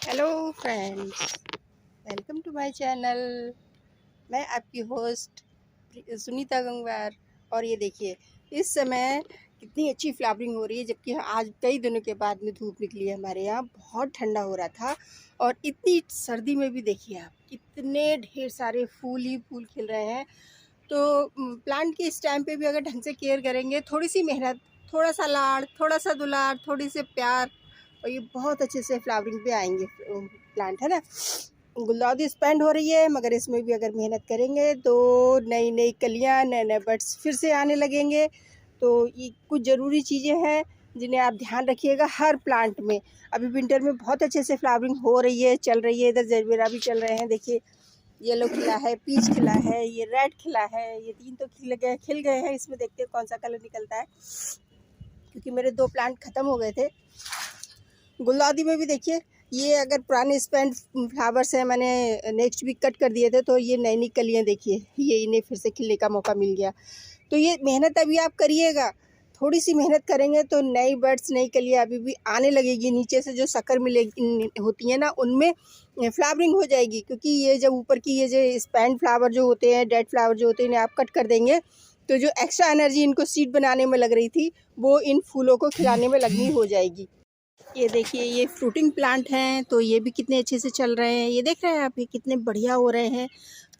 Hello friends, welcome to my channel. मैं आपकी host Sunita Gangwar. और ये देखिए, इस समय कितनी अच्छी फ्लावरिंग हो रही है, जबकि आज कई दिनों के बाद में धूप निकली है। हमारे यहाँ बहुत ठंडा हो रहा था और इतनी सर्दी में भी देखिए आप कितने ढेर सारे फूल ही फूल खिल रहे हैं। तो प्लांट के इस टाइम पे भी अगर ढंग से केयर करेंगे, थोड़ी सी मेहनत, थोड़ा सा लाड़, थोड़ा सा दुलार, थोड़ी से प्यार, और ये बहुत अच्छे से फ्लावरिंग पे आएंगे प्लांट, है ना। गुलदाउदी स्पेंड हो रही है, मगर इसमें भी अगर मेहनत करेंगे तो नई नई कलियाँ, नए नए बड्स फिर से आने लगेंगे। तो ये कुछ ज़रूरी चीज़ें हैं जिन्हें आप ध्यान रखिएगा हर प्लांट में। अभी विंटर में बहुत अच्छे से फ्लावरिंग हो रही है, चल रही है। इधर जरबेरा भी चल रहे हैं, देखिए येलो खिला है, पीच खिला है, ये रेड खिला है, ये तीन तो खिल गए हैं। इसमें देखते हैं कौन सा कलर निकलता है, क्योंकि मेरे 2 प्लांट ख़त्म हो गए थे। गुलदाउदी में भी देखिए, ये अगर पुराने स्पेंड फ्लावर्स हैं, मैंने नेक्स्ट वीक कट कर दिए थे, तो ये नई नई कलियाँ देखिए, ये इन्हें फिर से खिलने का मौका मिल गया। तो ये मेहनत अभी आप करिएगा, थोड़ी सी मेहनत करेंगे तो नई बर्ड्स, नई कलियाँ अभी भी आने लगेगी। नीचे से जो शक्कर मिलेगी होती है ना, उनमें फ्लावरिंग हो जाएगी। क्योंकि ये जब ऊपर की ये जो स्पेंड फ्लावर जो होते हैं, डेड फ्लावर जो होते हैं, इन्हें आप कट कर देंगे तो जो एक्स्ट्रा एनर्जी इनको सीड बनाने में लग रही थी, वो इन फूलों को खिलाने में लगनी हो जाएगी। ये देखिए, ये फ्रूटिंग प्लांट हैं, तो ये भी कितने अच्छे से चल रहे हैं। ये देख रहे हैं आप, ये कितने बढ़िया हो रहे हैं,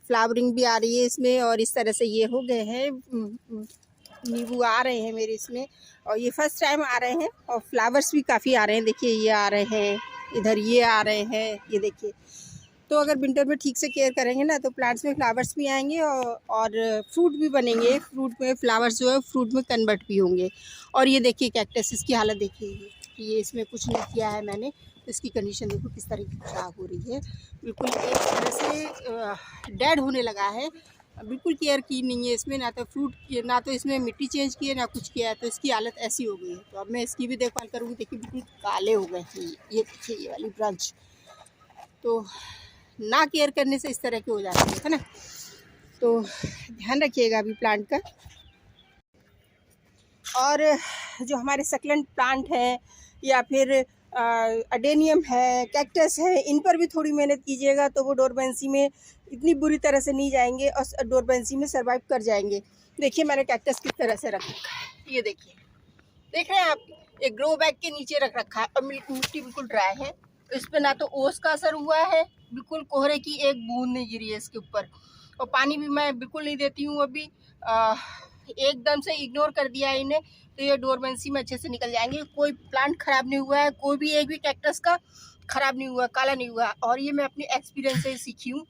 फ्लावरिंग भी आ रही है इसमें। और इस तरह से ये हो गए हैं, नींबू आ रहे हैं मेरे इसमें, और ये फर्स्ट टाइम आ रहे हैं। और फ्लावर्स भी काफ़ी आ रहे हैं, देखिए ये आ रहे हैं, इधर ये आ रहे हैं, ये देखिए। तो अगर विंटर में ठीक से केयर करेंगे ना, तो प्लांट्स में फ्लावर्स भी आएंगे और फ्रूट भी बनेंगे। फ्रूट में फ्लावर्स जो है फ्रूट में कन्वर्ट भी होंगे। और ये देखिए कैक्टस, इसकी हालत देखिए, ये इसमें कुछ नहीं किया है मैंने, तो इसकी कंडीशन देखो किस तरह की ख़राब हो रही है। बिल्कुल एक तरह से डेड होने लगा है, बिल्कुल केयर की नहीं है इसमें, ना तो फ्रूट ना तो इसमें मिट्टी चेंज की है, ना कुछ किया है। तो इसकी हालत ऐसी हो गई है। तो अब मैं इसकी भी देखभाल करूँगी। देखिए बिल्कुल काले हो गए हैं ये देखिए, ये वाली ब्रांच। तो ना केयर करने से इस तरह के हो जाते हैं, है ना। तो ध्यान रखिएगा अभी प्लांट का। और जो हमारे सक्लेंट प्लांट हैं, या फिर अडेनियम है, कैक्टस है, इन पर भी थोड़ी मेहनत कीजिएगा, तो वो डोरबेंसी में इतनी बुरी तरह से नहीं जाएंगे और डोरबेंसी में सर्वाइव कर जाएंगे। देखिए मैंने कैक्टस किस तरह से रख रखा है, ये देखिए, देख रहे हैं आप, एक ग्रो बैग के नीचे रख रखा है, और मिट्टी बिल्कुल ड्राई है। इस पर ना तो ओस का असर हुआ है, बिल्कुल कोहरे की एक बूंद नहीं गिरी है इसके ऊपर। और पानी भी मैं बिल्कुल नहीं देती हूँ अभी, एकदम से इग्नोर कर दिया है इन्हें। तो ये डोरबेंसी में अच्छे से निकल जाएंगे। कोई प्लांट खराब नहीं हुआ है, कोई भी एक भी कैक्टस का खराब नहीं हुआ, काला नहीं हुआ। और ये मैं अपने एक्सपीरियंस से सीखी हूँ।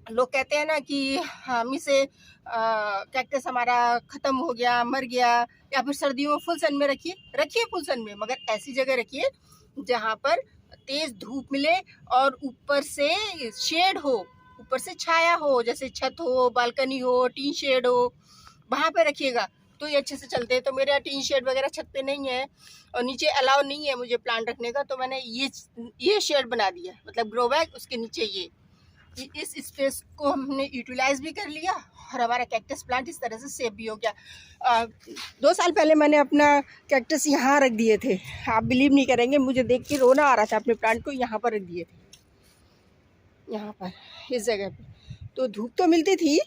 लोग कहते हैं ना कि हम इसे कैक्टस हमारा ख़त्म हो गया, मर गया, या फिर सर्दियों में फुल सन में रखिए। रखिए फुल सन में, मगर ऐसी जगह रखिए जहाँ पर तेज़ धूप मिले और ऊपर से शेड हो, ऊपर से छाया हो, जैसे छत हो, बालकनी हो, टीन शेड हो, वहाँ पे रखिएगा तो ये अच्छे से चलते हैं। तो मेरे यहाँ टीन शेड वगैरह छत पे नहीं है, और नीचे अलाउ नहीं है मुझे प्लांट रखने का। तो मैंने ये शेड बना दिया, मतलब ग्रो बैग, उसके नीचे ये इस स्पेस को हमने यूटिलाइज भी कर लिया, और हमारा कैक्टस प्लांट इस तरह से सेव भी हो गया। 2 साल पहले मैंने अपना कैक्टस यहाँ रख दिए थे। आप बिलीव नहीं करेंगे, मुझे देख के रोना आ रहा था। अपने प्लांट को यहाँ पर रख दिए थे, यहाँ पर इस जगह पे। तो धूप तो मिलती थी,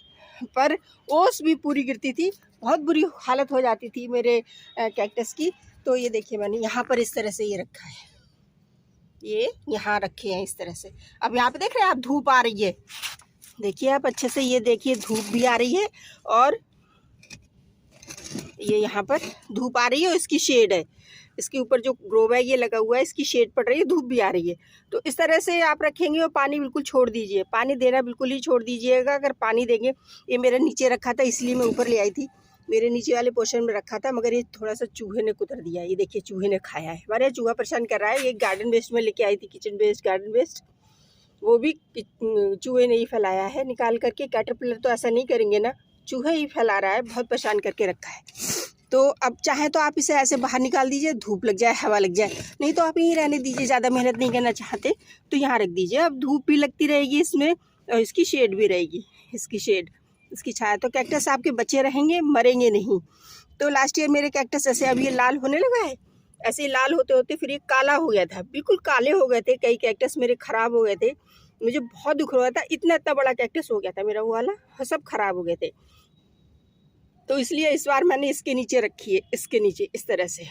पर ओस भी पूरी गिरती थी, बहुत बुरी हालत हो जाती थी मेरे कैक्टस की। तो ये देखिए मैंने यहाँ पर इस तरह से ये रखा है, ये यहाँ रखे हैं इस तरह से। अब यहाँ पे देख रहे हैं आप, धूप आ रही है, देखिए आप अच्छे से, ये देखिए धूप भी आ रही है, और ये यहाँ पर धूप आ रही है और इसकी शेड है। इसके ऊपर जो ग्रो बैग ये लगा हुआ है, इसकी शेड पड़ रही है, धूप भी आ रही है। तो इस तरह से आप रखेंगे। और पानी बिल्कुल छोड़ दीजिए, पानी देना बिल्कुल ही छोड़ दीजिएगा। अगर पानी देंगे, ये मेरे नीचे रखा था इसलिए मैं ऊपर ले आई थी, मेरे नीचे वाले पोर्शन में रखा था, मगर ये थोड़ा सा चूहे ने कुतर दिया। ये देखिए चूहे ने खाया है, हमारे यहाँ चूहा परेशान कर रहा है। ये गार्डन वेस्ट में लेके आई थी, किचन वेस्ट, गार्डन वेस्ट, वो भी चूहे ने ही फैलाया है निकाल करके। कैटरपिलर तो ऐसा नहीं करेंगे ना, चूहा ही फैला रहा है, बहुत परेशान करके रखा है। तो अब चाहे तो आप इसे ऐसे बाहर निकाल दीजिए, धूप लग जाए, हवा लग जाए, नहीं तो आप यहीं रहने दीजिए। ज़्यादा मेहनत नहीं करना चाहते तो यहाँ रख दीजिए। अब धूप भी लगती रहेगी इसमें, और इसकी शेड भी रहेगी, इसकी शेड, इसकी छाया। तो कैक्टस आपके बचे रहेंगे, मरेंगे नहीं। तो लास्ट ईयर मेरे कैक्टस ऐसे, अब ये लाल होने लगा है, ऐसे ही लाल होते होते फिर ये काला हो गया था, बिल्कुल काले हो गए थे, कई कैक्टस मेरे ख़राब हो गए थे। मुझे बहुत दुख रहा था, इतना इतना बड़ा कैक्टस हो गया था मेरा वो वाला, और सब ख़राब हो गए थे। तो इसलिए इस बार मैंने इसके नीचे रखी है, इसके नीचे इस तरह से,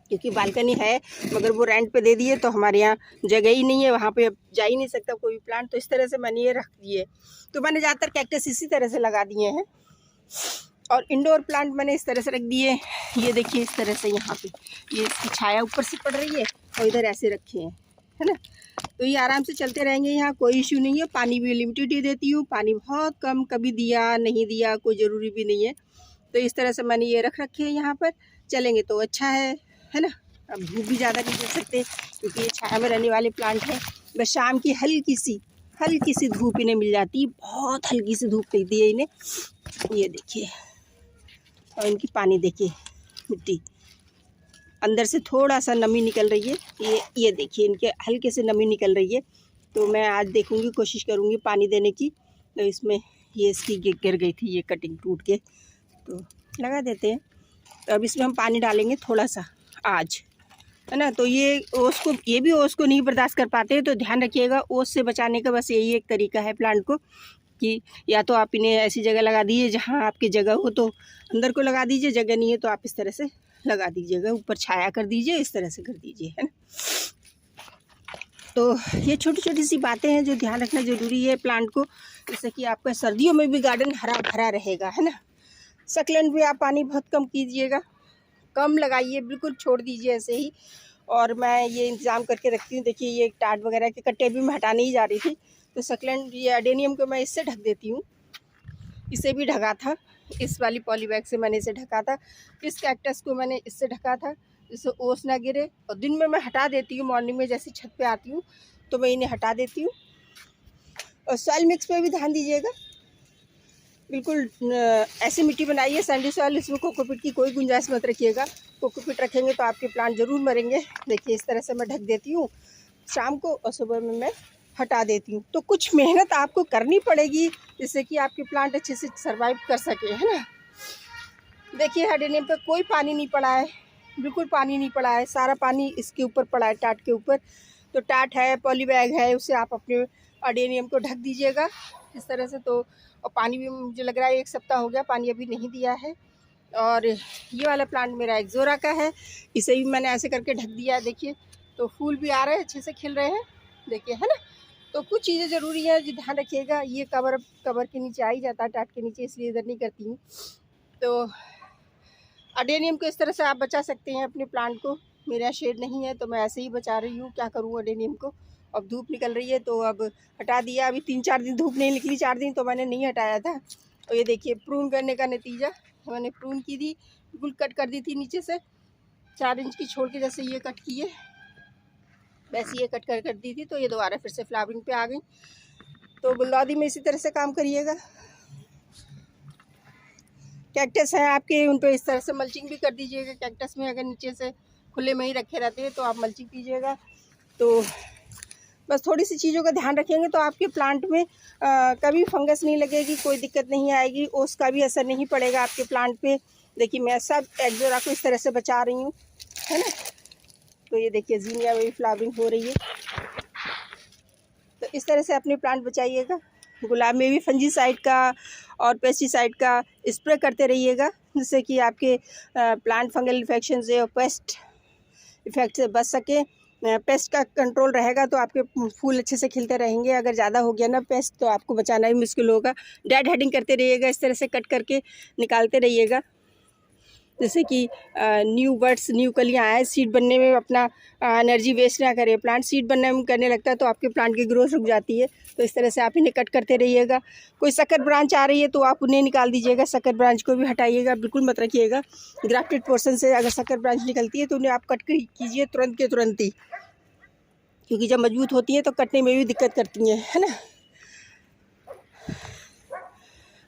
क्योंकि बालकनी है मगर वो रेंट पे दे दिए, तो हमारे यहाँ जगह ही नहीं है, वहाँ पे अब जा ही नहीं सकता कोई प्लांट, तो इस तरह से मैंने ये रख दिए। तो मैंने ज़्यादातर कैक्टस इसी तरह से लगा दिए हैं, और इंडोर प्लांट मैंने इस तरह से रख दिए। ये देखिए इस तरह से, यहाँ पे ये इसकी छाया ऊपर से पड़ रही है और इधर ऐसे रखे हैं, है ना। तो ये आराम से चलते रहेंगे, यहाँ कोई इशू नहीं है। पानी भी लिमिटेड ही देती हूँ, पानी बहुत कम, कभी दिया नहीं दिया कोई ज़रूरी भी नहीं है। तो इस तरह से मैंने ये रख रखे हैं यहाँ पर, चलेंगे तो अच्छा है ना। अब धूप भी ज़्यादा नहीं दे सकते क्योंकि ये छाया में रहने वाले प्लांट हैं। बस शाम की हल्की सी धूप इन्हें मिल जाती है, बहुत हल्की सी धूप मिलती है इन्हें। ये देखिए, और इनकी पानी देखिए, मिट्टी अंदर से थोड़ा सा नमी निकल रही है, ये देखिए इनके हल्के से नमी निकल रही है। तो मैं आज देखूँगी, कोशिश करूँगी पानी देने की। तो इसमें ये इसकी गिर गई थी, ये कटिंग टूट के, तो लगा देते हैं। तो अब इसमें हम पानी डालेंगे थोड़ा सा आज, है ना। तो ये भी ओस को नहीं बर्दाश्त कर पाते हैं, तो ध्यान रखिएगा, ओस से बचाने का बस यही एक तरीका है प्लांट को, कि या तो आप इन्हें ऐसी जगह लगा दीजिए जहाँ आपकी जगह हो तो अंदर को लगा दीजिए, जगह नहीं है तो आप इस तरह से लगा दीजिएगा, ऊपर छाया कर दीजिए, इस तरह से कर दीजिए, है ना। तो ये छोटी छोटी सी बातें हैं जो ध्यान रखना ज़रूरी है प्लांट को, जिससे कि आपका सर्दियों में भी गार्डन हरा भरा रहेगा, है ना। सक्लेंट भी आप पानी बहुत कम कीजिएगा, कम लगाइए, बिल्कुल छोड़ दीजिए ऐसे ही। और मैं ये इंतज़ाम करके रखती हूँ, देखिए ये टाट वगैरह के कट्टे भी मैं हटाने ही जा रही थी, तो सक्लेंट ये एडेनियम को मैं इससे ढक देती हूँ। इसे भी ढका था, इस वाली पॉली बैग से मैंने इसे ढका था। इस कैक्टस को मैंने इससे ढका था, जिससे ओस ना गिरे। और दिन में मैं हटा देती हूँ, मॉर्निंग में जैसे छत पे आती हूँ तो मैं इन्हें हटा देती हूँ। और सॉइल मिक्स पे भी ध्यान दीजिएगा, बिल्कुल ऐसी मिट्टी बनाइए सैंडी सॉइल, इसमें कोकोपीट की कोई गुंजाइश मत रखिएगा। कोकोपीट रखेंगे तो आपके प्लांट ज़रूर मरेंगे। देखिए इस तरह से मैं ढक देती हूँ शाम को, और सुबह में मैं हटा देती हूँ। तो कुछ मेहनत आपको करनी पड़ेगी जिससे कि आपके प्लांट अच्छे से सर्वाइव कर सके, है ना। देखिए एडेनियम पे कोई पानी नहीं पड़ा है, बिल्कुल पानी नहीं पड़ा है, सारा पानी इसके ऊपर पड़ा है, टाट के ऊपर। तो टाट है, पॉली बैग है, उससे आप अपने एडेनियम को ढक दीजिएगा इस तरह से। तो और पानी भी मुझे लग रहा है 1 सप्ताह हो गया पानी अभी नहीं दिया है। और ये वाला प्लांट मेरा एक्जोरा का है, इसे भी मैंने ऐसे करके ढक दिया है। देखिए तो फूल भी आ रहे हैं, अच्छे से खिल रहे हैं, देखिए, है ना। तो कुछ चीज़ें ज़रूरी है जो ध्यान रखिएगा। ये कवर के नीचे आ ही जाता है, टाट के नीचे, इसलिए इधर नहीं करती हूँ। तो एडेनियम को इस तरह से आप बचा सकते हैं अपने प्लांट को। मेरा शेड नहीं है तो मैं ऐसे ही बचा रही हूँ, क्या करूँ एडेनियम को। अब धूप निकल रही है तो अब हटा दिया। अभी 3-4 दिन धूप नहीं निकली, 4 दिन तो मैंने नहीं हटाया था। तो ये देखिए प्रून करने का नतीजा, मैंने प्रून की थी, बिल्कुल कट कर दी थी नीचे से, 4 इंच की छोड़ के, जैसे ये कट की है वैसे ये कट कर दी थी। तो ये दोबारा फिर से फ्लावरिंग पे आ गई। तो गुलदाउदी में इसी तरह से काम करिएगा। कैक्टस है आपके, उन पर इस तरह से मल्चिंग भी कर दीजिएगा। कैक्टस में अगर नीचे से खुले में ही रखे रहते हैं तो आप मल्चिंग कीजिएगा। तो बस थोड़ी सी चीज़ों का ध्यान रखेंगे तो आपके प्लांट में कभी फंगस नहीं लगेगी, कोई दिक्कत नहीं आएगी, ओस का भी असर नहीं पड़ेगा आपके प्लांट पे। देखिए मैं सब एक्जोरा को इस तरह से बचा रही हूँ, है ना। तो ये देखिए जीनिया में भी फ्लावरिंग हो रही है। तो इस तरह से अपने प्लांट बचाइएगा। गुलाब में भी फंजीसाइड का और पेस्टिसाइड का स्प्रे करते रहिएगा, जिससे कि आपके प्लांट फंगल इन्फेक्शन से और पेस्ट इफेक्ट से बच सके। पेस्ट का कंट्रोल रहेगा तो आपके फूल अच्छे से खिलते रहेंगे। अगर ज़्यादा हो गया ना पेस्ट तो आपको बचाना भी मुश्किल होगा। डेड हेडिंग करते रहिएगा, इस तरह से कट करके निकालते रहिएगा, जैसे कि न्यू बर्ड्स, न्यू कलियाँ आए। सीड बनने में अपना एनर्जी वेस्ट ना करें। प्लांट सीड बनने में करने लगता है तो आपके प्लांट की ग्रोथ रुक जाती है। तो इस तरह से आप इन्हें कट करते रहिएगा। कोई सकर ब्रांच आ रही है तो आप उन्हें निकाल दीजिएगा, सकर ब्रांच को भी हटाइएगा, बिल्कुल मत रखिएगा। ग्राफ्टेड पोर्शन से अगर सकर ब्रांच निकलती है तो उन्हें आप कट कीजिए तुरंत के तुरंत ही, क्योंकि जब मजबूत होती है तो कटने में भी दिक्कत करती हैं, है ना।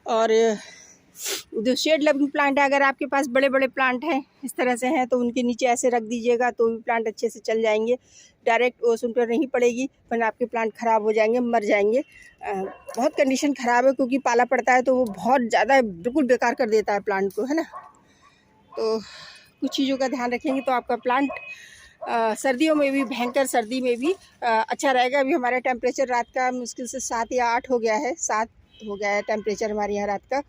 और जो शेड लविंग प्लांट है, अगर आपके पास बड़े बड़े प्लांट हैं इस तरह से हैं तो उनके नीचे ऐसे रख दीजिएगा, तो भी प्लांट अच्छे से चल जाएंगे। डायरेक्ट ओस उन पर नहीं पड़ेगी, वरना आपके प्लांट ख़राब हो जाएंगे, मर जाएंगे। बहुत कंडीशन ख़राब है, क्योंकि पाला पड़ता है तो वो बहुत ज़्यादा बिल्कुल बेकार कर देता है प्लांट को, है ना। तो कुछ चीज़ों का ध्यान रखेंगे तो आपका प्लांट सर्दियों में भी, भयंकर सर्दी में भी अच्छा रहेगा। अभी हमारा टेम्परेचर रात का मुश्किल से 7 या 8 हो गया है, 7 हो गया है टेम्परेचर हमारे यहाँ रात का,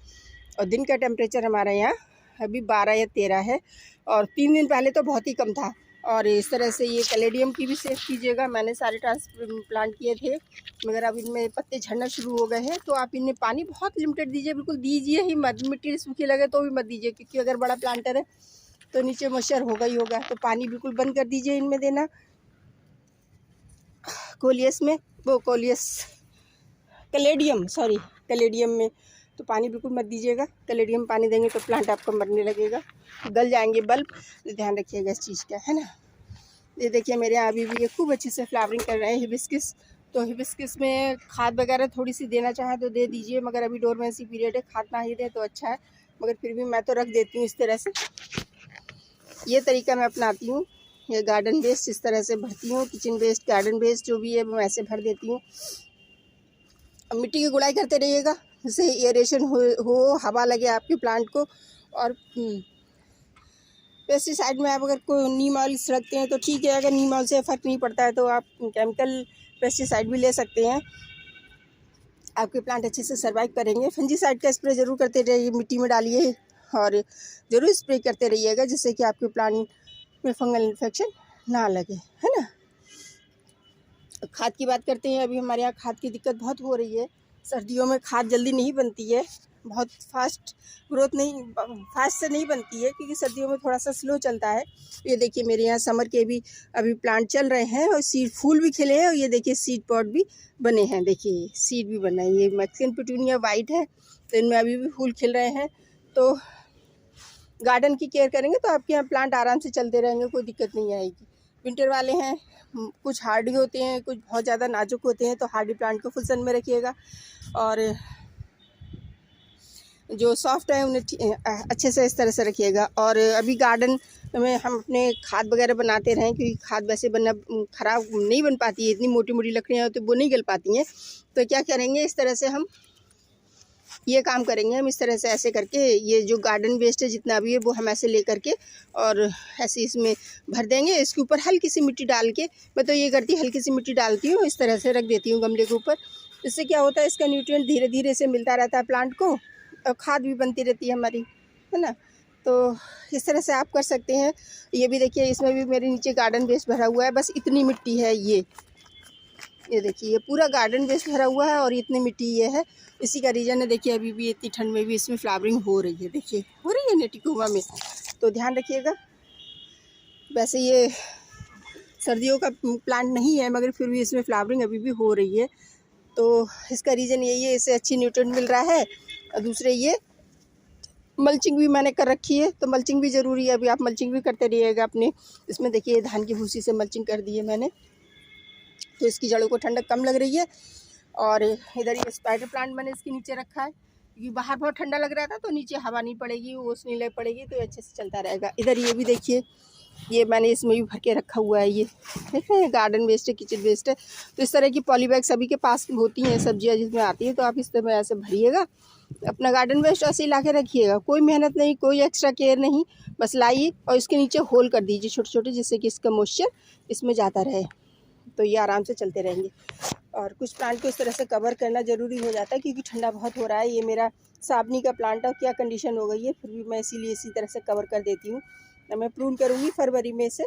और दिन का टेम्परेचर हमारे यहाँ अभी 12 या 13 है, और 3 दिन पहले तो बहुत ही कम था। और इस तरह से ये कैलेडियम की भी सेव कीजिएगा। मैंने सारे ट्रांसप्लांट किए थे, मगर अब इनमें पत्ते झड़ना शुरू हो गए हैं, तो आप इन्हें पानी बहुत लिमिटेड दीजिए, बिल्कुल दीजिए ही मत। मिट्टी सूखी लगे तो भी मत दीजिए, क्योंकि अगर बड़ा प्लांटर है तो नीचे मॉइस्चर होगा ही होगा, तो पानी बिल्कुल बंद कर दीजिए इनमें देना। कोलियस में, वो कोलियस कैलेडियम, सॉरी कैलेडियम में तो पानी बिल्कुल मत दीजिएगा। कैलेडियम पानी देंगे तो प्लांट आपका मरने लगेगा, गल जाएंगे बल्ब। तो ध्यान रखिएगा इस चीज़ का, है ना। ये देखिए मेरे यहाँ अभी भी ये खूब अच्छे से फ्लावरिंग कर रहे हैं हिबिस्किस। तो हिबिस्किस में खाद वगैरह थोड़ी सी देना चाहें तो दे दीजिए, मगर अभी डोरमेंसी पीरियड है, खाद ना ही दें तो अच्छा है, मगर फिर भी मैं तो रख देती हूँ इस तरह से। ये तरीका मैं अपनाती हूँ। ये गार्डन वेस्ट इस तरह से भरती हूँ, किचन वेस्ट, गार्डन वेस्ट जो भी है मैं ऐसे भर देती हूँ। मिट्टी की गुड़ाई करते रहिएगा, जिससे एयरेशन हो, हवा लगे आपके प्लांट को। और पेस्टिसाइड में आप अगर कोई नीम ऑयल छिड़कते हैं तो ठीक है, अगर नीम ऑयल से फ़र्क नहीं पड़ता है तो आप केमिकल पेस्टिसाइड भी ले सकते हैं, आपके प्लांट अच्छे से सर्वाइव करेंगे। फंजीसाइड का स्प्रे ज़रूर करते रहिए, मिट्टी में डालिए और ज़रूर स्प्रे करते रहिएगा, जिससे कि आपके प्लांट में फंगल इन्फेक्शन ना लगे, है ना। खाद की बात करते हैं। अभी हमारे यहाँ खाद की दिक्कत बहुत हो रही है। सर्दियों में खाद जल्दी नहीं बनती है, बहुत फास्ट ग्रोथ नहीं, फास्ट से नहीं बनती है, क्योंकि सर्दियों में थोड़ा सा स्लो चलता है। ये देखिए मेरे यहाँ समर के भी अभी प्लांट चल रहे हैं, और सीड फूल भी खिले हैं, और ये देखिए सीड पॉट भी बने हैं, देखिए सीड भी बना है। ये मैक्सिकन पिटूनिया वाइट है, तो इनमें अभी भी फूल खिल रहे हैं। तो गार्डन की केयर करेंगे तो आपके यहाँ प्लांट आराम से चलते रहेंगे, कोई दिक्कत नहीं आएगी। विंटर वाले हैं, कुछ हार्डी होते हैं, कुछ बहुत ज़्यादा नाजुक होते हैं, तो हार्डी प्लांट को फुल सन में रखिएगा, और जो सॉफ्ट है उन्हें अच्छे से इस तरह से रखिएगा। और अभी गार्डन में हम अपने खाद वगैरह बनाते रहें, क्योंकि खाद वैसे बनना ख़राब नहीं बन पाती है, इतनी मोटी मोटी लकड़ियाँ होती वो नहीं गल पाती हैं। तो क्या करेंगे, इस तरह से हम ये काम करेंगे, हम इस तरह से ऐसे करके ये जो गार्डन वेस्ट है जितना भी है वो हम ऐसे ले करके और ऐसे इसमें भर देंगे। इसके ऊपर हल्की सी मिट्टी डाल के, मैं तो ये करती हल्की सी मिट्टी डालती हूँ, इस तरह से रख देती हूँ गमले के ऊपर। इससे क्या होता है, इसका न्यूट्रिएंट धीरे धीरे से मिलता रहता है प्लांट को, और खाद भी बनती रहती है हमारी, है ना। तो इस तरह से आप कर सकते हैं। ये भी देखिए, इसमें भी मेरे नीचे गार्डन वेस्ट भरा हुआ है, बस इतनी मिट्टी है। ये देखिए ये पूरा गार्डन वेस्ट भरा हुआ है और इतनी मिट्टी ये है। इसी का रीज़न है, देखिए अभी भी इतनी ठंड में भी इसमें फ्लावरिंग हो रही है, देखिए हो रही है नेटिकोमा में। तो ध्यान रखिएगा। वैसे ये सर्दियों का प्लांट नहीं है, मगर फिर भी इसमें फ्लावरिंग अभी भी हो रही है। तो इसका रीज़न यही है, इसे अच्छी न्यूट्रिएंट मिल रहा है। और दूसरे ये मल्चिंग भी मैंने कर रखी है, तो मल्चिंग भी ज़रूरी है। अभी आप मल्चिंग भी करते रहिएगा अपने इसमें। देखिए धान की भूसी से मल्चिंग कर दी है मैंने, तो इसकी जड़ों को ठंडक कम लग रही है। और इधर ये स्पाइडर प्लांट मैंने इसके नीचे रखा है, क्योंकि बाहर बहुत ठंडा लग रहा था, तो नीचे हवा नहीं पड़ेगी, ओस नहीं लग पड़ेगी, तो ये अच्छे से चलता रहेगा। इधर ये भी देखिए, ये मैंने इसमें भी भर के रखा हुआ है। ये देख रहे हैं, गार्डन वेस्ट है, किचन वेस्ट है। तो इस तरह की पॉली बैग सभी के पास होती हैं, सब्जियां जिसमें आती है, तो आप इस तरह ऐसे भरिएगा, अपना गार्डन वेस्ट ऐसे ही ला के रखिएगा। कोई मेहनत नहीं, कोई एक्स्ट्रा केयर नहीं, बस लाइए और इसके नीचे होल कर दीजिए छोटे छोटे, जिससे कि इसका मॉइस्चर इसमें जाता रहे, तो ये आराम से चलते रहेंगे। और कुछ प्लांट को इस तरह से कवर करना ज़रूरी हो जाता है, क्योंकि ठंडा बहुत हो रहा है। ये मेरा साबनी का प्लांट है, क्या कंडीशन हो गई है, फिर भी मैं इसीलिए इसी तरह से कवर कर देती हूँ। मैं प्रून करूँगी फरवरी में से।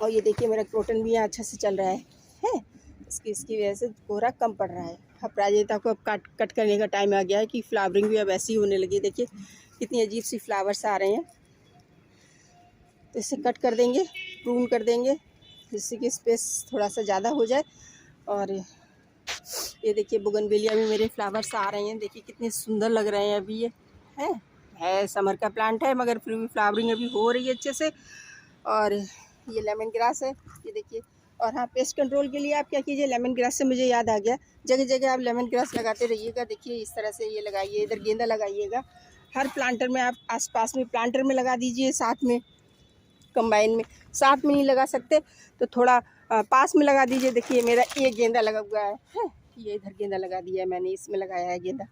और ये देखिए मेरा क्रोटन भी यहाँ अच्छा से चल रहा है। इसकी वजह से कोहरा कम पड़ रहा है। अब प्राजक्ता को अब कट करने का टाइम आ गया है, कि फ्लावरिंग भी अब ऐसी ही होने लगी। देखिए कितनी अजीब सी फ्लावर्स आ रहे हैं, तो इसे कट कर देंगे, प्रून कर देंगे, जिससे कि स्पेस थोड़ा सा ज़्यादा हो जाए। और ये देखिए बोगनवेलिया में मेरे फ्लावर्स आ रहे हैं, देखिए कितने सुंदर लग रहे हैं। अभी ये है समर का प्लांट है, मगर फिर भी फ्लावरिंग अभी हो रही है अच्छे से। और ये लेमन ग्रास है, ये देखिए। और हाँ, पेस्ट कंट्रोल के लिए आप क्या कीजिए, लेमन ग्रास से मुझे याद आ गया, जगह जगह आप लेमन ग्रास लगाते रहिएगा। देखिए इस तरह से ये लगाइए, इधर गेंदा लगाइएगा। हर प्लांटर में आप आसपास में प्लांटर में लगा दीजिए, साथ में कंबाइन में। साथ में नहीं लगा सकते तो थोड़ा पास में लगा दीजिए। देखिए मेरा एक गेंदा लगा हुआ है, ये इधर गेंदा लगा दिया है मैंने, इसमें लगाया है गेंदा।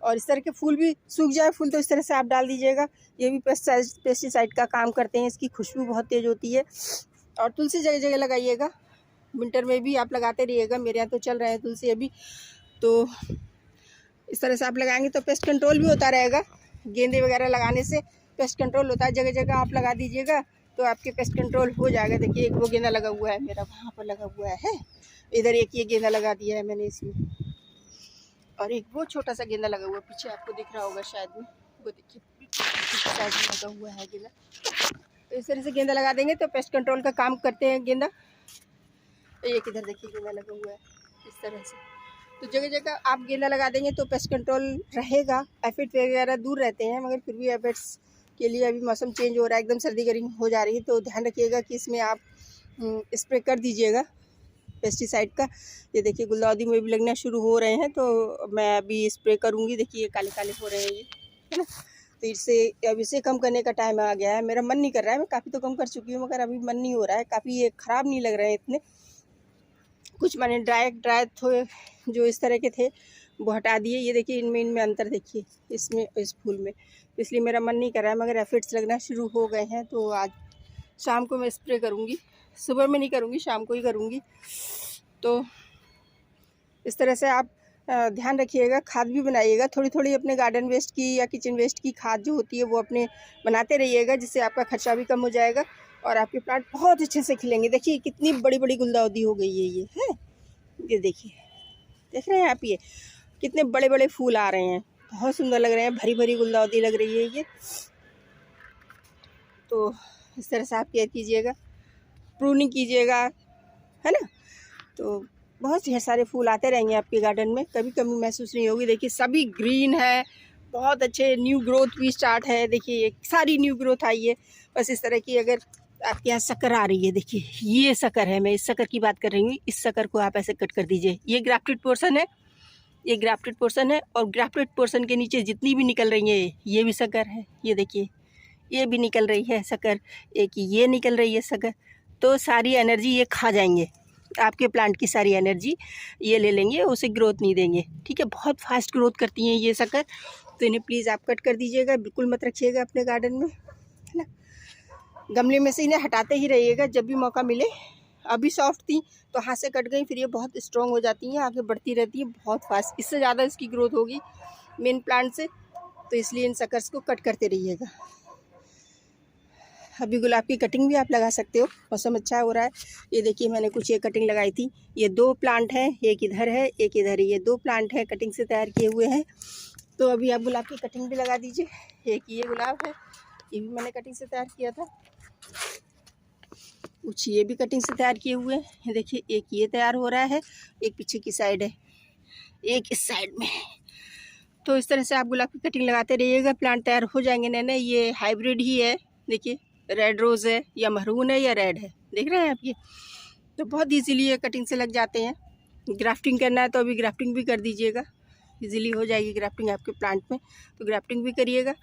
और इस तरह के फूल भी सूख जाए फूल तो इस तरह से आप डाल दीजिएगा। ये भी पेस्टिसाइड का काम करते हैं, इसकी खुशबू बहुत तेज़ होती है। और तुलसी जगह जगह लगाइएगा, विंटर में भी आप लगाते रहिएगा। मेरे यहाँ तो चल रहे हैं तुलसी अभी, तो इस तरह से आप लगाएंगे तो पेस्ट कंट्रोल भी होता रहेगा। गेंदे वगैरह लगाने से पेस्ट कंट्रोल होता है, जगह जगह आप लगा दीजिएगा तो आपके पेस्ट कंट्रोल हो जाएगा। देखिए एक वो गेंदा लगा हुआ है मेरा, वहाँ पर लगा हुआ है, इधर एक ये गेंदा लगा दिया है मैंने इसमें, और एक वो छोटा सा गेंदा लगा हुआ है पीछे, आपको दिख रहा होगा शायद में, वो देखिए साइड में लगा हुआ है गेंदा। तो इस तरह से गेंदा लगा देंगे तो पेस्ट कंट्रोल का काम करते हैं गेंदा। एक इधर देखिए गेंदा लगा हुआ है इस तरह से। तो जगह जगह आप गेंदा लगा देंगे तो पेस्ट कंट्रोल रहेगा। एफिड वगैरह दूर रहते हैं, मगर फिर भी एफिड्स के लिए अभी मौसम चेंज हो रहा है, एकदम सर्दी गर्मी हो जा रही है, तो ध्यान रखिएगा कि इसमें आप स्प्रे कर दीजिएगा पेस्टिसाइड का। ये देखिए गुलदाउदी में भी लगना शुरू हो रहे हैं, तो मैं अभी स्प्रे करूँगी। देखिए काले काले हो रहे हैं ये, है ना। तो इससे अब इसे कम करने का टाइम आ गया है। मेरा मन नहीं कर रहा है, मैं काफ़ी तो कम कर चुकी हूँ, मगर अभी मन नहीं हो रहा है। काफ़ी ये ख़राब नहीं लग रहे हैं इतने, कुछ मैंने ड्राई थे जो इस तरह के थे वो हटा दिए। ये देखिए इनमें अंतर देखिए इसमें, इस फूल में, इसलिए मेरा मन नहीं कर रहा है। मगर एफिड्स लगना शुरू हो गए हैं, तो आज शाम को मैं स्प्रे करूँगी। सुबह में नहीं करूँगी, शाम को ही करूँगी। तो इस तरह से आप ध्यान रखिएगा। खाद भी बनाइएगा, थोड़ी थोड़ी अपने गार्डन वेस्ट की या किचन वेस्ट की खाद जो होती है वो अपने बनाते रहिएगा, जिससे आपका खर्चा भी कम हो जाएगा और आपके प्लांट बहुत अच्छे से खिलेंगे। देखिए कितनी बड़ी बड़ी गुलदाउदी हो गई है ये, है ये देखिए, देख रहे हैं आप, ये कितने बड़े बड़े फूल आ रहे हैं, बहुत सुंदर लग रहे हैं, भरी भरी गुलदाउदी लग रही है ये। तो इस तरह से आप केयर कीजिएगा, प्रूनिंग कीजिएगा, है ना। तो बहुत ढेर सारे फूल आते रहेंगे आपके गार्डन में, कभी कमी महसूस नहीं होगी। देखिए सभी ग्रीन है, बहुत अच्छे, न्यू ग्रोथ भी स्टार्ट है। देखिए सारी न्यू ग्रोथ आई है। बस इस तरह की अगर आपके यहाँ शक्कर आ रही है, देखिए ये शक्कर है, मैं इस शक्कर की बात कर रही हूँ। इस शक्कर को आप ऐसे कट कर दीजिए, ये ग्राफ्टेड पोर्शन है, ये ग्राफ्टेड पोर्शन है, और ग्राफ्टेड पोर्शन के नीचे जितनी भी निकल रही है ये भी शक्कर है। ये देखिए ये भी निकल रही है शक्कर, एक ये निकल रही है शक्कर। तो सारी एनर्जी ये खा जाएंगे, आपके प्लांट की सारी एनर्जी ये ले लेंगे, उसे ग्रोथ नहीं देंगे। ठीक है, बहुत फास्ट ग्रोथ करती हैं ये शक्कर। तो इन्हें प्लीज़ आप कट कर दीजिएगा, बिल्कुल मत रखिएगा अपने गार्डन में, है ना। गमले में से इन्हें हटाते ही रहिएगा जब भी मौका मिले। अभी सॉफ्ट थी तो हाथ से कट गई, फिर ये बहुत स्ट्रॉन्ग हो जाती हैं, आगे बढ़ती रहती है बहुत फास्ट, इससे ज़्यादा इसकी ग्रोथ होगी मेन प्लांट से। तो इसलिए इन शक्कर्स को कट करते रहिएगा। अभी गुलाब की कटिंग भी आप लगा सकते हो, मौसम अच्छा हो रहा है। ये देखिए मैंने कुछ ये कटिंग लगाई थी, ये 2 प्लांट हैं, एक इधर है एक इधर है, ये 2 प्लांट हैं कटिंग से तैयार किए हुए हैं। तो अभी आप गुलाब की कटिंग भी लगा दीजिए। एक ये गुलाब है, ये भी मैंने कटिंग से तैयार किया था, कुछ ये भी कटिंग से तैयार किए हुए हैं। ये देखिए एक ये तैयार हो रहा है, एक पीछे की साइड है, एक इस साइड में है। तो इस तरह से आप गुलाब की कटिंग लगाते रहिएगा, प्लांट तैयार हो जाएंगे नए नए। ये हाइब्रिड ही है, देखिए रेड रोज़ है या मरून है या रेड है, देख रहे हैं आप ये। तो बहुत इजीली ये कटिंग से लग जाते हैं। ग्राफ्टिंग करना है तो अभी ग्राफ्टिंग भी कर दीजिएगा, इजीली हो जाएगी ग्राफ्टिंग आपके प्लांट में। तो ग्राफ्टिंग भी करिएगा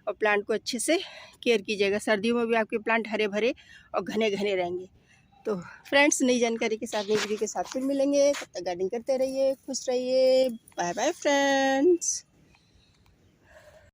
और प्लांट को अच्छे से केयर कीजिएगा। सर्दियों में भी आपके प्लांट हरे भरे और घने घने रहेंगे। तो फ्रेंड्स, नई जानकारी के साथ, नई वीडियो के साथ फिर मिलेंगे। तब तक गार्डनिंग करते रहिए, खुश रहिए। Bye bye friends.